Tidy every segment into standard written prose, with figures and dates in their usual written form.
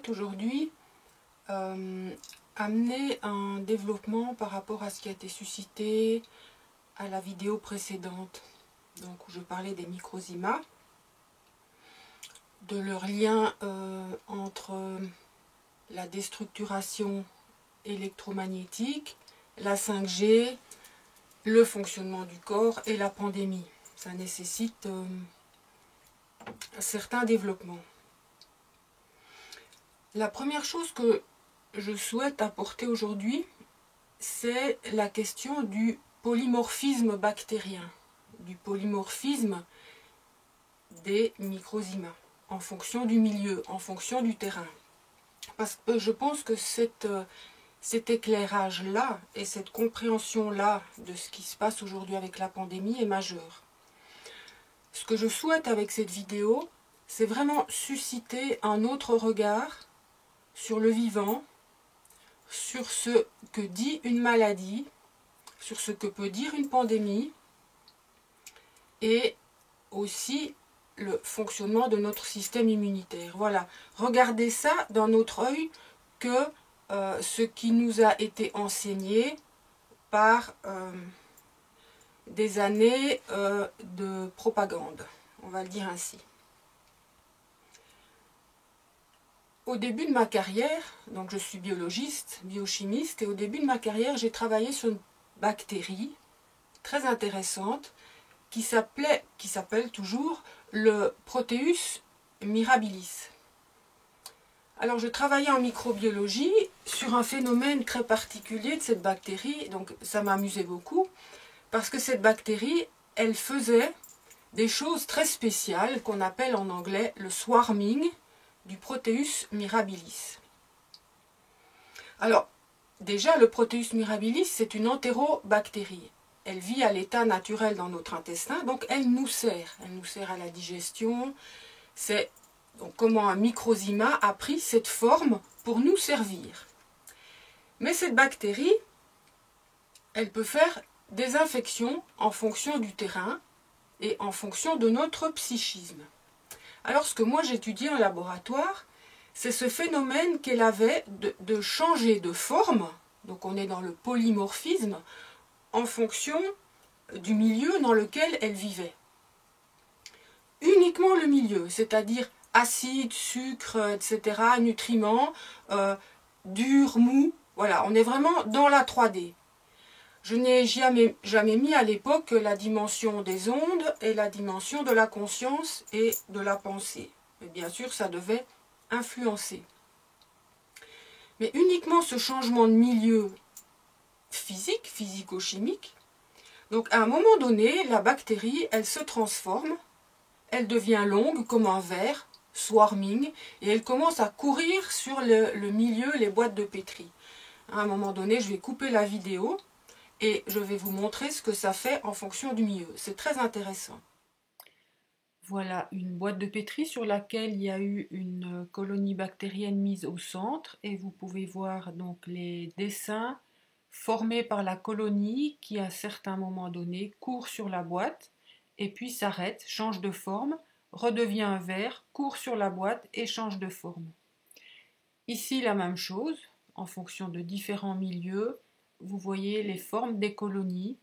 souhaite aujourd'hui amener un développement par rapport à ce qui a été suscité à la vidéo précédente, donc où je parlais des microzymas, de leur lien entre la déstructuration électromagnétique, la 5G, le fonctionnement du corps et la pandémie. Ça nécessite certains développements. La première chose que je souhaite apporter aujourd'hui, c'est la question du polymorphisme bactérien, du polymorphisme des microzymas, en fonction du milieu, en fonction du terrain. Parce que je pense que cet éclairage-là et cette compréhension-là de ce qui se passe aujourd'hui avec la pandémie est majeur. Ce que je souhaite avec cette vidéo, c'est vraiment susciter un autre regard sur le vivant, sur ce que dit une maladie, sur ce que peut dire une pandémie, et aussi le fonctionnement de notre système immunitaire. Voilà, regardez ça d'un autre œil que ce qui nous a été enseigné par des années de propagande, on va le dire ainsi. Au début de ma carrière, donc je suis biologiste, biochimiste, et au début de ma carrière, j'ai travaillé sur une bactérie très intéressante qui s'appelle toujours le Proteus mirabilis. Alors je travaillais en microbiologie sur un phénomène très particulier de cette bactérie, donc ça m'amusait beaucoup, parce que cette bactérie, elle faisait des choses très spéciales qu'on appelle en anglais le swarming du Proteus mirabilis. Alors, déjà, le Proteus mirabilis, c'est une entérobactérie. Elle vit à l'état naturel dans notre intestin, donc elle nous sert. Elle nous sert à la digestion. C'est donc comment un microzyma a pris cette forme pour nous servir. Mais cette bactérie, elle peut faire des infections en fonction du terrain et en fonction de notre psychisme. Alors ce que moi j'étudiais en laboratoire, c'est ce phénomène qu'elle avait de changer de forme, donc on est dans le polymorphisme, en fonction du milieu dans lequel elle vivait. Uniquement le milieu, c'est-à-dire acide, sucre, etc., nutriments, dur, mou, voilà, on est vraiment dans la 3D. Je n'ai jamais mis à l'époque la dimension des ondes et la dimension de la conscience et de la pensée. Mais bien sûr, ça devait influencer. Mais uniquement ce changement de milieu physique, physico-chimique. Donc à un moment donné, la bactérie, elle se transforme, elle devient longue comme un ver, swarming, et elle commence à courir sur le milieu, les boîtes de pétri. À un moment donné, je vais couper la vidéo. Et je vais vous montrer ce que ça fait en fonction du milieu. C'est très intéressant. Voilà une boîte de pétri sur laquelle il y a eu une colonie bactérienne mise au centre. Et vous pouvez voir donc les dessins formés par la colonie qui, à certains moments donnés, court sur la boîte et puis s'arrête, change de forme, redevient un ver, court sur la boîte et change de forme. Ici, la même chose, en fonction de différents milieux. Vous voyez les formes des colonies.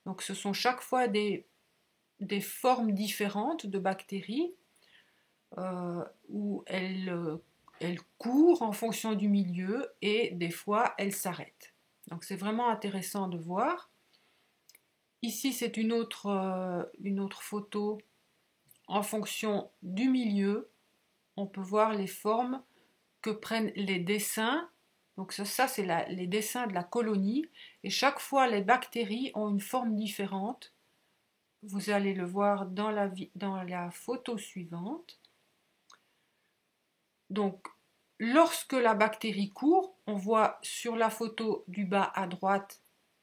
Donc ce sont chaque fois des formes différentes de bactéries où elles courent en fonction du milieu et des fois elles s'arrêtent. Donc c'est vraiment intéressant de voir. Ici c'est une autre photo en fonction du milieu. On peut voir les formes que prennent les dessins. Donc ça c'est les dessins de la colonie, et chaque fois les bactéries ont une forme différente. Vous allez le voir dans la photo suivante. Donc lorsque la bactérie court, on voit sur la photo du bas à droite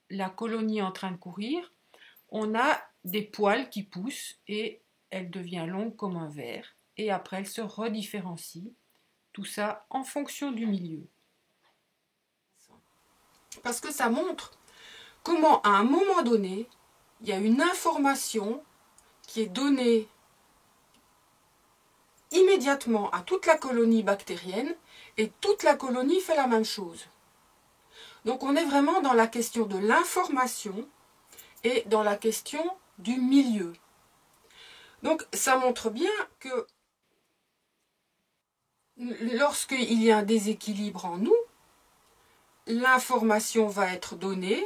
la colonie en train de courir. On a des poils qui poussent et elle devient longue comme un ver, et après elle se redifférencie. Tout ça en fonction du milieu. Parce que ça montre comment, à un moment donné, il y a une information qui est donnée immédiatement à toute la colonie bactérienne et toute la colonie fait la même chose. Donc on est vraiment dans la question de l'information et dans la question du milieu. Donc ça montre bien que lorsqu'il y a un déséquilibre en nous, l'information va être donnée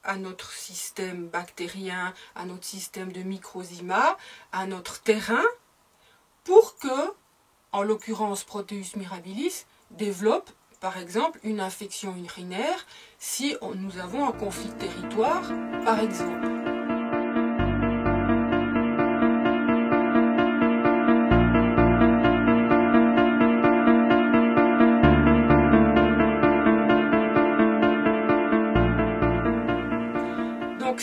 à notre système bactérien, à notre système de microzyma, à notre terrain, pour que, en l'occurrence Proteus mirabilis, développe par exemple une infection urinaire si nous avons un conflit de territoire, par exemple. Donc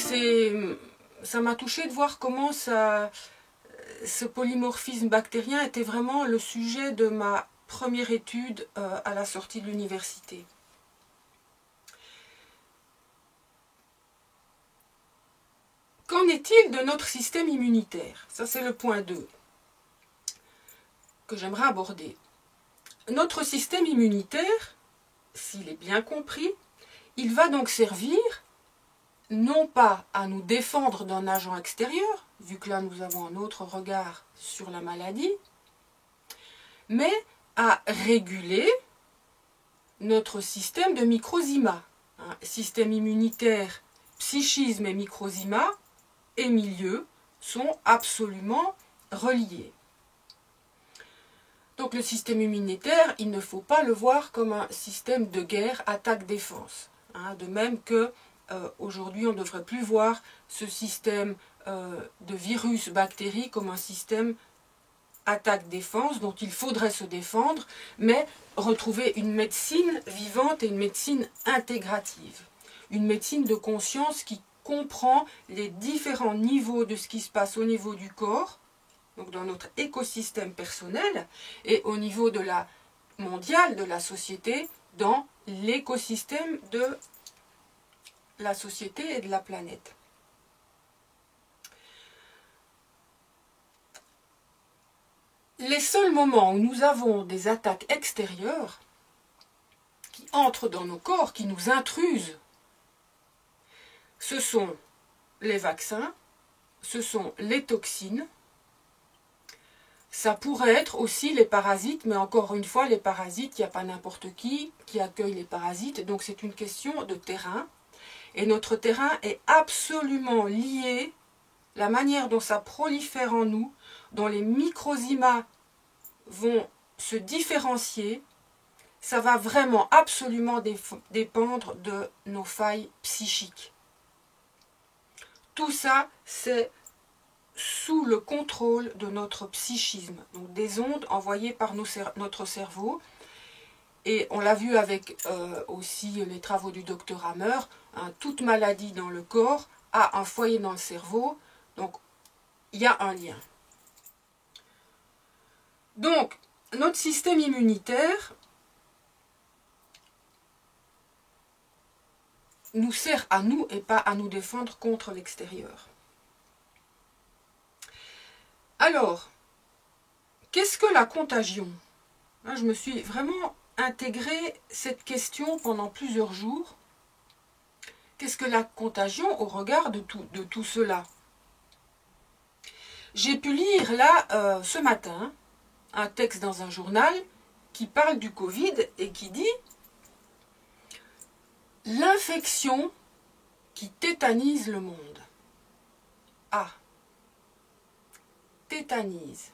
ça m'a touché de voir comment ce polymorphisme bactérien était vraiment le sujet de ma première étude à la sortie de l'université. Qu'en est-il de notre système immunitaire? Ça, c'est le point 2 que j'aimerais aborder. Notre système immunitaire, s'il est bien compris, il va donc servir non pas à nous défendre d'un agent extérieur, vu que là nous avons un autre regard sur la maladie, mais à réguler notre système de microzyma. Système immunitaire, psychisme et microzyma et milieu sont absolument reliés. Donc le système immunitaire, il ne faut pas le voir comme un système de guerre attaque-défense. De même que aujourd'hui on ne devrait plus voir ce système de virus, bactéries comme un système attaque-défense dont il faudrait se défendre, mais retrouver une médecine vivante et une médecine intégrative. Une médecine de conscience qui comprend les différents niveaux de ce qui se passe au niveau du corps, donc dans notre écosystème personnel, et au niveau de la mondiale, de la société, dans l'écosystème de la société et de la planète. Les seuls moments où nous avons des attaques extérieures qui entrent dans nos corps, qui nous intrusent, ce sont les vaccins, ce sont les toxines, ça pourrait être aussi les parasites, mais encore une fois, les parasites, il n'y a pas n'importe qui accueille les parasites, donc c'est une question de terrain. Et notre terrain est absolument lié, la manière dont ça prolifère en nous, dont les microzymas vont se différencier, ça va vraiment absolument dépendre de nos failles psychiques. Tout ça, c'est sous le contrôle de notre psychisme, donc des ondes envoyées par notre cerveau. Et on l'a vu avec aussi les travaux du docteur Hammer, toute maladie dans le corps a un foyer dans le cerveau, donc il y a un lien. Donc, notre système immunitaire nous sert à nous et pas à nous défendre contre l'extérieur. Alors, qu'est-ce que la contagion? Je me suis vraiment intégré cette question pendant plusieurs jours. Qu'est-ce que la contagion au regard de tout cela? J'ai pu lire là, ce matin, un texte dans un journal qui parle du Covid et qui dit « L'infection qui tétanise le monde ». Ah, tétanise.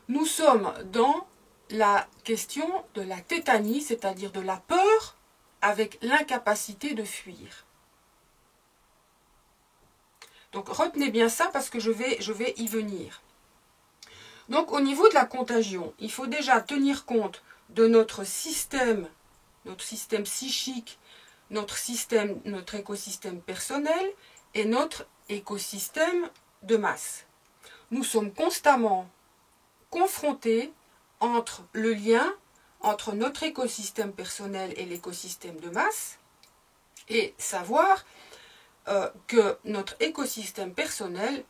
Nous sommes dans la question de la tétanie, c'est-à-dire de la peur avec l'incapacité de fuir. Donc retenez bien ça parce que je vais y venir. Donc au niveau de la contagion, il faut déjà tenir compte de notre système psychique, notre écosystème personnel et notre écosystème de masse. Nous sommes constamment confrontés entre le lien entre notre écosystème personnel et l'écosystème de masse et savoir que notre écosystème personnel,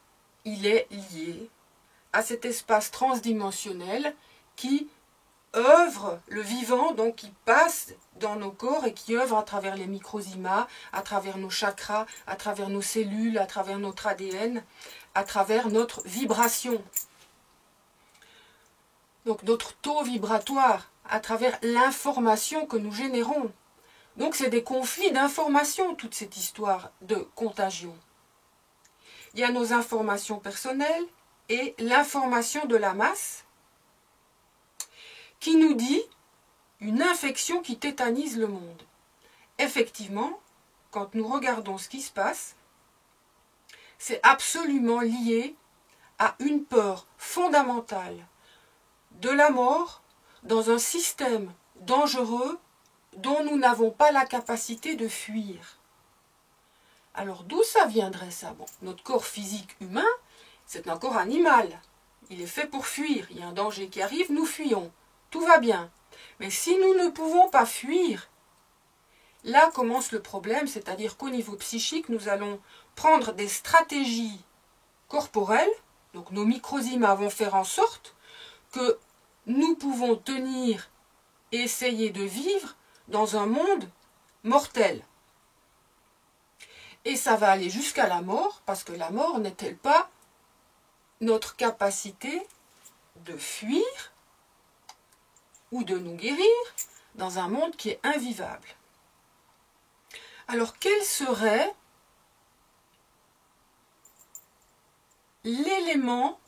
il est lié à cet espace transdimensionnel qui œuvre, le vivant, donc qui passe dans nos corps et qui œuvre à travers les microzymas, à travers nos chakras, à travers nos cellules, à travers notre ADN, à travers notre vibration. Donc notre taux vibratoire, à travers l'information que nous générons. Donc c'est des conflits d'informations, toute cette histoire de contagion. Il y a nos informations personnelles et l'information de la masse qui nous dit une infection qui tétanise le monde. Effectivement, quand nous regardons ce qui se passe, c'est absolument lié à une peur fondamentale de la mort dans un système dangereux dont nous n'avons pas la capacité de fuir. Alors d'où ça viendrait ça? Bon, notre corps physique humain, c'est un corps animal. Il est fait pour fuir. Il y a un danger qui arrive, nous fuyons. Tout va bien. Mais si nous ne pouvons pas fuir, là commence le problème, c'est-à-dire qu'au niveau psychique, nous allons prendre des stratégies corporelles, donc nos microzymas vont faire en sorte que nous pouvons tenir et essayer de vivre dans un monde mortel. Et ça va aller jusqu'à la mort, parce que la mort n'est-elle pas notre capacité de fuir ou de nous guérir dans un monde qui est invivable. Alors quel serait l'élément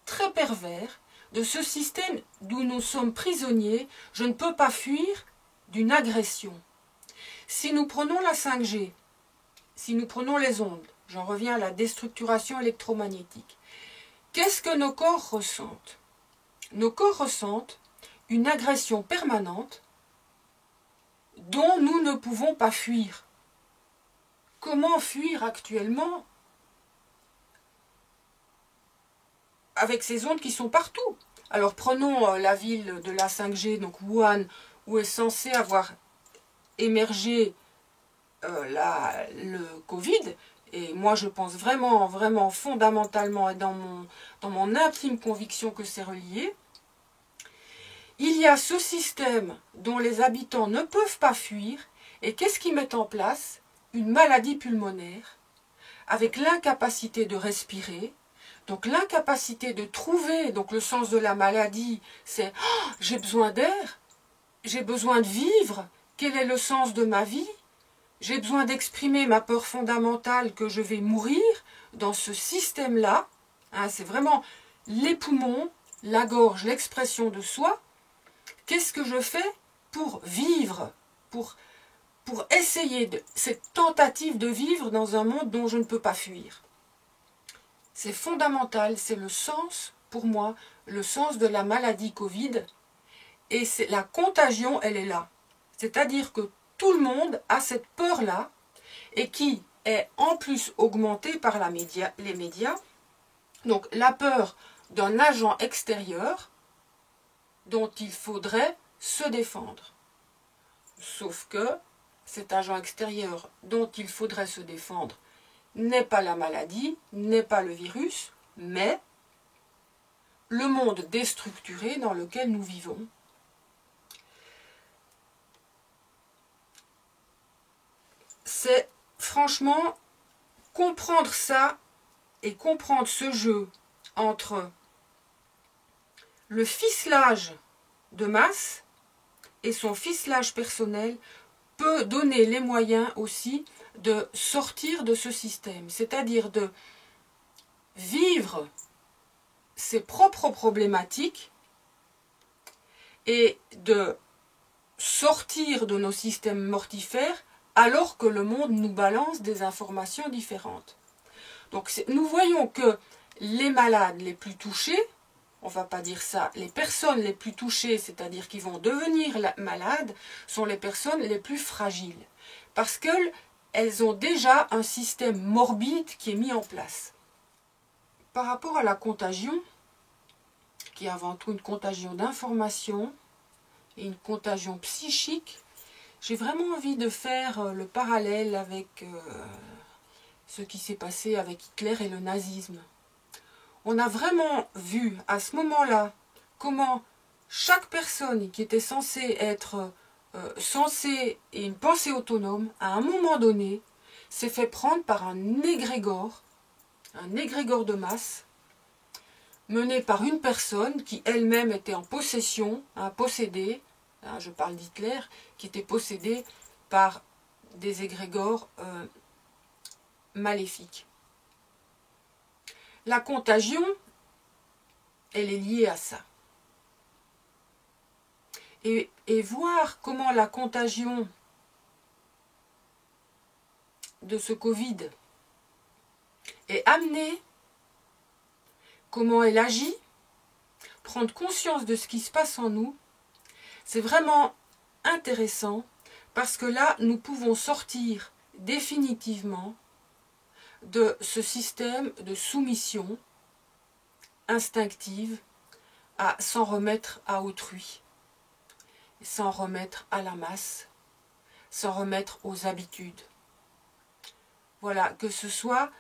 très pervers de ce système d'où nous sommes prisonniers? Je ne peux pas fuir d'une agression. Si nous prenons la 5G, si nous prenons les ondes, j'en reviens à la déstructuration électromagnétique, qu'est-ce que nos corps ressentent? Nos corps ressentent une agression permanente dont nous ne pouvons pas fuir. Comment fuir actuellement avec ces ondes qui sont partout? Alors prenons la ville de la 5G, donc Wuhan, où est censé avoir émergé le Covid. Et moi je pense vraiment, vraiment fondamentalement et dans mon intime conviction que c'est relié. Il y a ce système dont les habitants ne peuvent pas fuir, et qu'est-ce qu'ils mettent en place? Une maladie pulmonaire, avec l'incapacité de respirer, donc l'incapacité de trouver, donc le sens de la maladie, c'est oh, j'ai besoin d'air, j'ai besoin de vivre, quel est le sens de ma vie? J'ai besoin d'exprimer ma peur fondamentale que je vais mourir dans ce système-là. Hein, c'est vraiment les poumons, la gorge, l'expression de soi. Qu'est-ce que je fais pour vivre, pour essayer cette tentative de vivre dans un monde dont je ne peux pas fuir? C'est fondamental, c'est le sens, pour moi, le sens de la maladie Covid. Et la contagion, elle est là. C'est-à-dire que tout le monde a cette peur-là et qui est en plus augmentée par les médias. Donc la peur d'un agent extérieur dont il faudrait se défendre. Sauf que cet agent extérieur dont il faudrait se défendre n'est pas la maladie, n'est pas le virus, mais le monde déstructuré dans lequel nous vivons. C'est franchement comprendre ça et comprendre ce jeu entre le ficelage de masse et son ficelage personnel peut donner les moyens aussi de sortir de ce système, c'est-à-dire de vivre ses propres problématiques et de sortir de nos systèmes mortifères alors que le monde nous balance des informations différentes. Donc nous voyons que les malades les plus touchés, on ne va pas dire ça, les personnes les plus touchées, c'est-à-dire qui vont devenir malades, sont les personnes les plus fragiles. Parce qu'elles ont déjà un système morbide qui est mis en place. Par rapport à la contagion, qui est avant tout une contagion d'information et une contagion psychique, j'ai vraiment envie de faire le parallèle avec ce qui s'est passé avec Hitler et le nazisme. on a vraiment vu à ce moment-là comment chaque personne qui était censée être sensée et une pensée autonome, à un moment donné, s'est fait prendre par un égrégore de masse, mené par une personne qui elle-même était en possession, possédée, je parle d'Hitler, qui était possédée par des égrégores maléfiques. La contagion, elle est liée à ça. Et voir comment la contagion de ce Covid est amenée, comment elle agit, prendre conscience de ce qui se passe en nous, c'est vraiment intéressant parce que là, nous pouvons sortir définitivement de ce système de soumission instinctive à s'en remettre à autrui, s'en remettre à la masse, s'en remettre aux habitudes. Voilà, que ce soit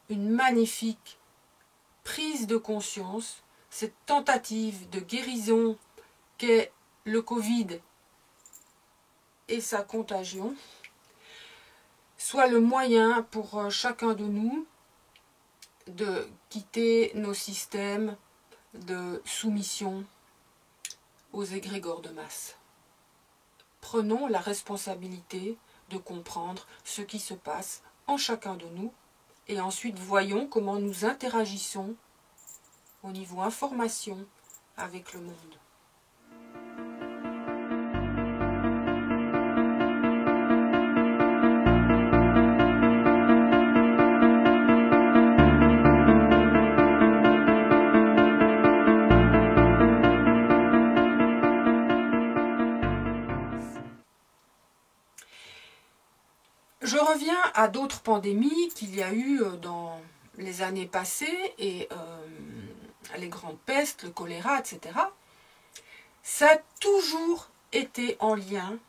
une magnifique prise de conscience, cette tentative de guérison qu'est le Covid et sa contagion, soit le moyen pour chacun de nous de quitter nos systèmes de soumission aux égrégores de masse. Prenons la responsabilité de comprendre ce qui se passe en chacun de nous et ensuite voyons comment nous interagissons au niveau information avec le monde. Je reviens à d'autres pandémies qu'il y a eu dans les années passées, et les grandes pestes, le choléra, etc. Ça a toujours été en lien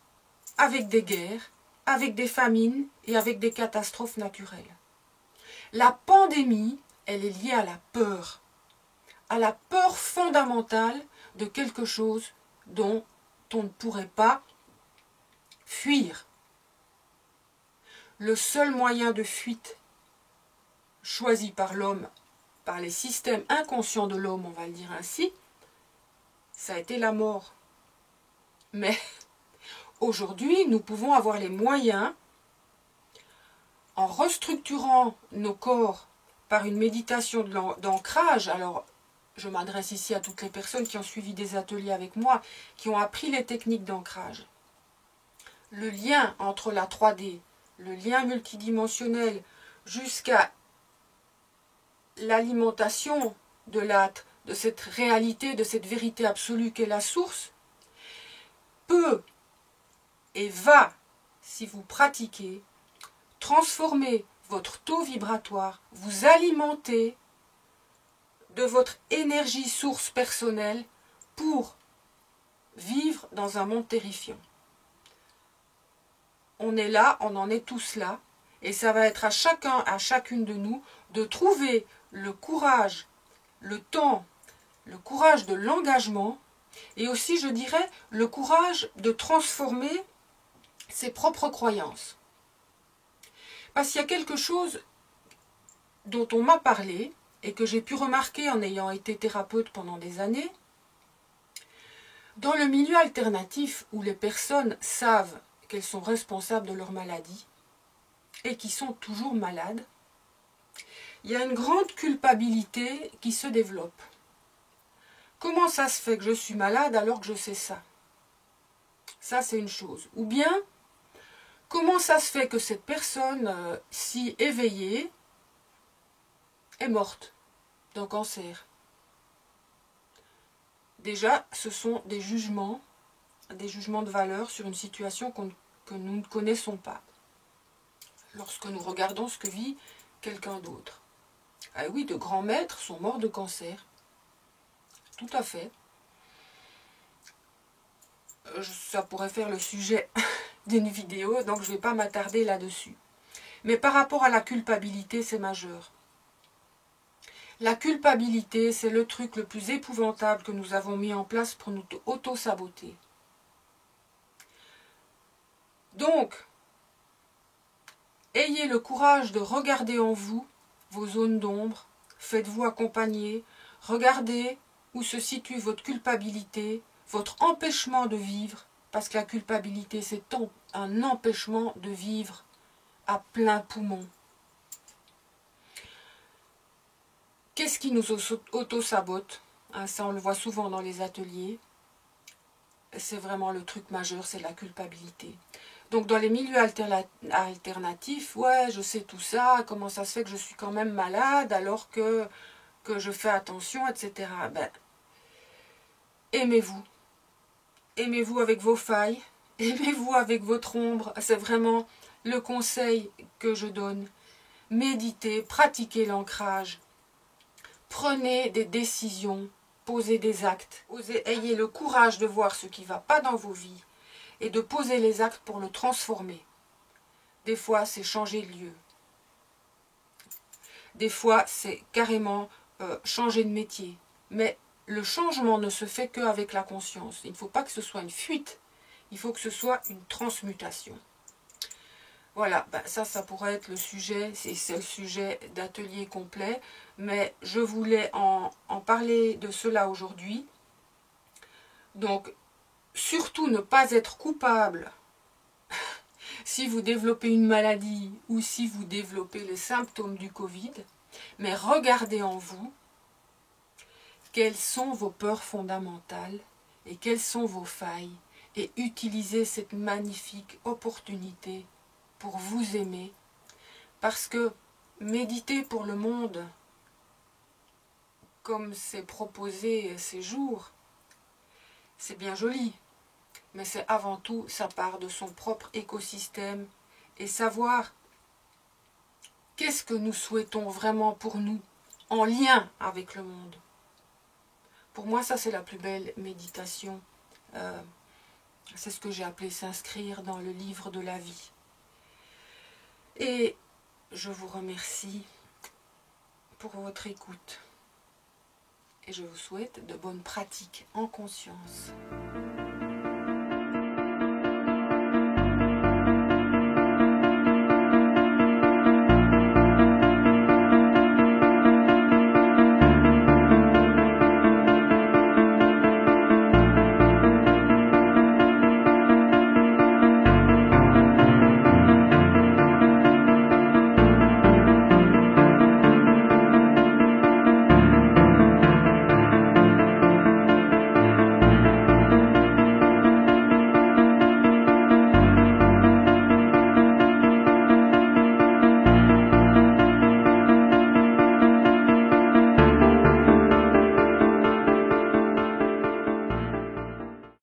avec des guerres, avec des famines et avec des catastrophes naturelles. La pandémie, elle est liée à la peur fondamentale de quelque chose dont on ne pourrait pas fuir. Le seul moyen de fuite choisi par l'homme, par les systèmes inconscients de l'homme, on va le dire ainsi, ça a été la mort. Mais aujourd'hui, nous pouvons avoir les moyens, en restructurant nos corps par une méditation d'ancrage. Alors, je m'adresse ici à toutes les personnes qui ont suivi des ateliers avec moi, qui ont appris les techniques d'ancrage. Le lien entre la 3D, le lien multidimensionnel, jusqu'à l'alimentation de cette réalité, de cette vérité absolue qu'est la source, peut et va, si vous pratiquez, transformer votre taux vibratoire, vous alimenter de votre énergie source personnelle pour vivre dans un monde terrifiant. On est là, on en est tous là, et ça va être à chacun, à chacune de nous, de trouver le courage, le temps, le courage de l'engagement, et aussi, je dirais, le courage de transformer ses propres croyances. Parce qu'il y a quelque chose dont on m'a parlé, et que j'ai pu remarquer en ayant été thérapeute pendant des années, dans le milieu alternatif où les personnes savent qu'elles sont responsables de leur maladie et qui sont toujours malades, il y a une grande culpabilité qui se développe. Comment ça se fait que je suis malade alors que je sais ça? Ça, c'est une chose. Ou bien, comment ça se fait que cette personne si éveillée est morte d'un cancer? Déjà, ce sont des jugements de valeur sur une situation que nous ne connaissons pas. Lorsque nous regardons ce que vit quelqu'un d'autre. Ah oui, de grands maîtres sont morts de cancer. Tout à fait. Ça pourrait faire le sujet d'une vidéo, donc je ne vais pas m'attarder là-dessus. Mais par rapport à la culpabilité, c'est majeur. La culpabilité, c'est le truc le plus épouvantable que nous avons mis en place pour nous auto-saboter. Donc, ayez le courage de regarder en vous vos zones d'ombre, faites-vous accompagner, regardez où se situe votre culpabilité, votre empêchement de vivre, parce que la culpabilité, c'est un empêchement de vivre à plein poumon. Qu'est-ce qui nous auto-sabote? Ça, on le voit souvent dans les ateliers. C'est vraiment le truc majeur, c'est la culpabilité. Donc dans les milieux alternatifs, ouais, je sais tout ça, comment ça se fait que je suis quand même malade alors que je fais attention, etc. Ben, aimez-vous. Aimez-vous avec vos failles, aimez-vous avec votre ombre. C'est vraiment le conseil que je donne. Méditez, pratiquez l'ancrage. Prenez des décisions, posez des actes. Ayez le courage de voir ce qui ne va pas dans vos vies et de poser les actes pour le transformer. Des fois, c'est changer de lieu. Des fois, c'est carrément changer de métier. Mais le changement ne se fait qu'avec la conscience. Il ne faut pas que ce soit une fuite. Il faut que ce soit une transmutation. Voilà, ben ça pourrait être le sujet, c'est le sujet d'atelier complet. Mais je voulais en parler de cela aujourd'hui. Donc, surtout ne pas être coupable si vous développez une maladie ou si vous développez les symptômes du Covid, mais regardez en vous quelles sont vos peurs fondamentales et quelles sont vos failles et utilisez cette magnifique opportunité pour vous aimer, parce que méditer pour le monde, comme c'est proposé ces jours, c'est bien joli, mais c'est avant tout, ça part de son propre écosystème et savoir qu'est-ce que nous souhaitons vraiment pour nous, en lien avec le monde. Pour moi, ça c'est la plus belle méditation. C'est ce que j'ai appelé s'inscrire dans le livre de la vie. Et je vous remercie pour votre écoute. Et je vous souhaite de bonnes pratiques en conscience.